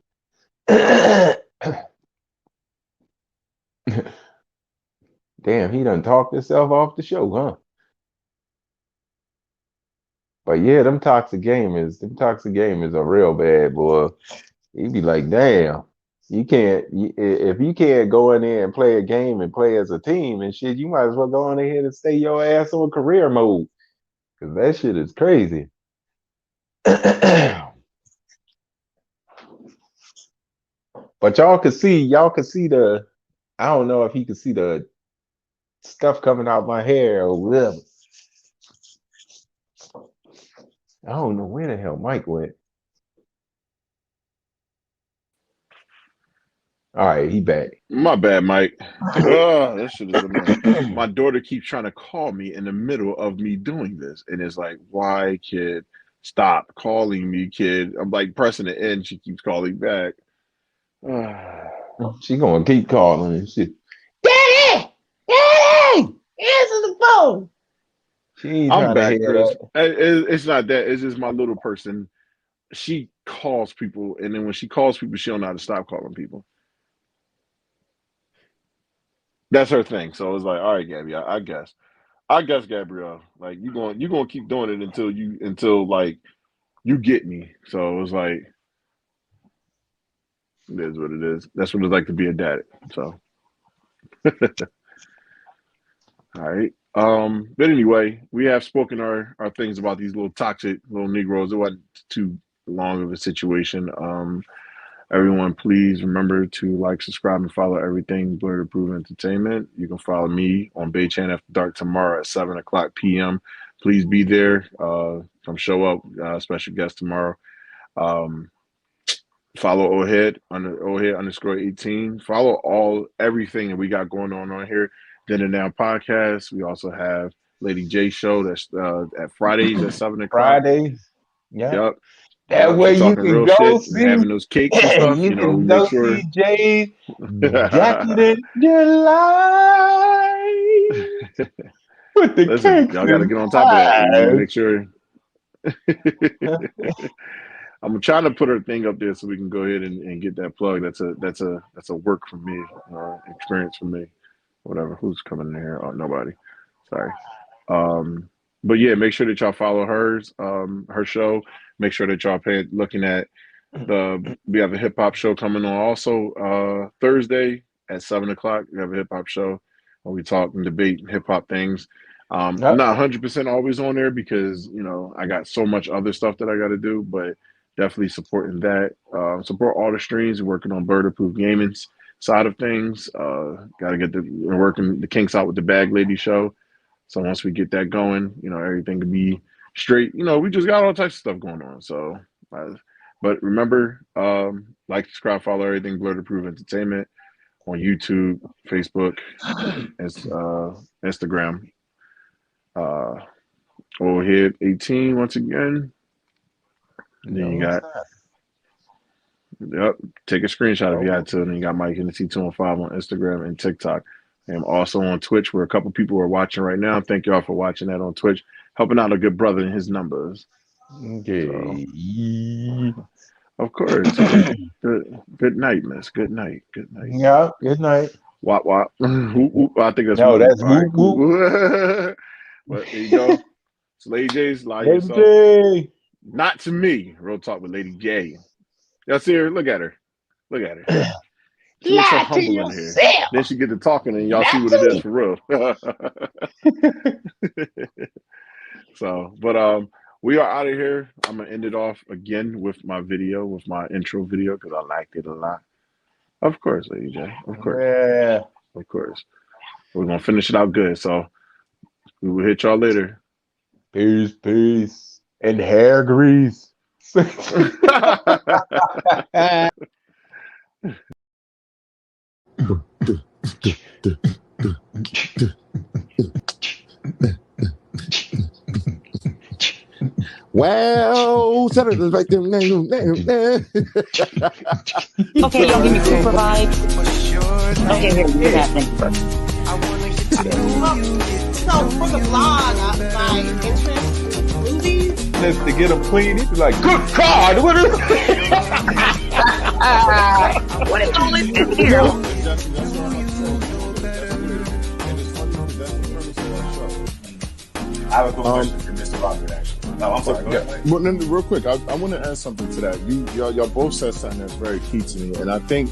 Damn, he done talked himself off the show, huh? But yeah, them toxic gamers are real bad, boy. You be like, damn, if you can't go in there and play a game and play as a team and shit, you might as well go in there and stay your ass on career mode. Cause that shit is crazy. But y'all could see the, I don't know if he could see the stuff coming out my hair or whatever. I don't know where the hell Mike went. All right, he back. My bad, Mike. Oh, that shit is annoying. My daughter keeps trying to call me in the middle of me doing this, and it's like, why, kid? Stop calling me, kid. I'm like pressing the end. She keeps calling back. She gonna keep calling and shit. Daddy! Daddy! Answer the phone. She ain't I'm trying to back, hear Chris. that. It's not that. It's just my little person. She calls people, and then when she calls people, she don't know how to stop calling people. That's her thing. So it's like, all right, Gabby, I guess, Gabrielle, like you gonna keep doing it until like you get me. So it was like, it is what it is. That's what it's like to be a dad. So, all right. But anyway, we have spoken our things about these little toxic little Negroes. It wasn't too long of a situation. Everyone, please remember to like, subscribe, and follow everything Blurred Approved Entertainment. You can follow me on Bay Chan After Dark tomorrow at 7:00 p.m. Please be there. Come show up. Special guest tomorrow. Follow Ohead _18. Follow everything that we got going on here. Then and Now podcast. We also have Lady J show that's at Fridays at 7:00. Fridays. Yeah. Yep. That way you can go see, having those cakes and stuff. you can make go sure. see Jay Jackie in July with the Listen, cakes. y'all got to get on top of that. Make sure. I'm trying to put her thing up there so we can go ahead and get that plug. That's a work for me, experience for me. Whatever. Who's coming in here? Oh, nobody. Sorry. But yeah, make sure that y'all follow her show. Make sure that y'all looking at we have a hip hop show coming on also Thursday at 7:00. We have a hip hop show where we talk and debate hip hop things. I'm not 100% always on there because I got so much other stuff that I got to do, but definitely supporting that. Support all the streams. We're working on Bird Approved Gaming's side of things. Got to get we're working the kinks out with the Bag Lady show. So once we get that going, everything can be straight. We just got all types of stuff going on. So, but remember, like, subscribe, follow everything Blurred Approved Entertainment on YouTube, Facebook, Instagram. Oldhead 18 once again. And then you got, take a screenshot if you had to. And then you got Mike in the T215 on Instagram and TikTok. I'm also on Twitch where a couple people are watching right now. Thank y'all for watching that on Twitch, helping out a good brother in his numbers. Okay. So, of course. Good night, miss. Good night. Good night. Yeah, good night. Wop wop. I think that's that's right, whoop whoop. But there you go. It's Lady J's. Lie Lady yourself. J. Not to me. Real talk with Lady J. Y'all see her? Look at her. Look at her. She looks so humble in here. Then she get to talking and y'all see what it is for real. So, but we are out of here. I'm gonna end it off again with my video, with my intro video, because I liked it a lot. Of course, Lady J. Of course. Yeah. Of course. We're gonna finish it out good. So we will hit y'all later. Peace. And hair grease. Well, senators like them. Okay, y'all give me super vibes. Okay, here, do that thing. So for the blog, my interest in movies. Just to get them clean, he'd be like, good God, what is What is all this here? I have a quick question for Mr. Robert, actually. No, I'm sorry. Go ahead. But then, real quick, I want to add something to that. Y'all both said something that's very key to me, and I think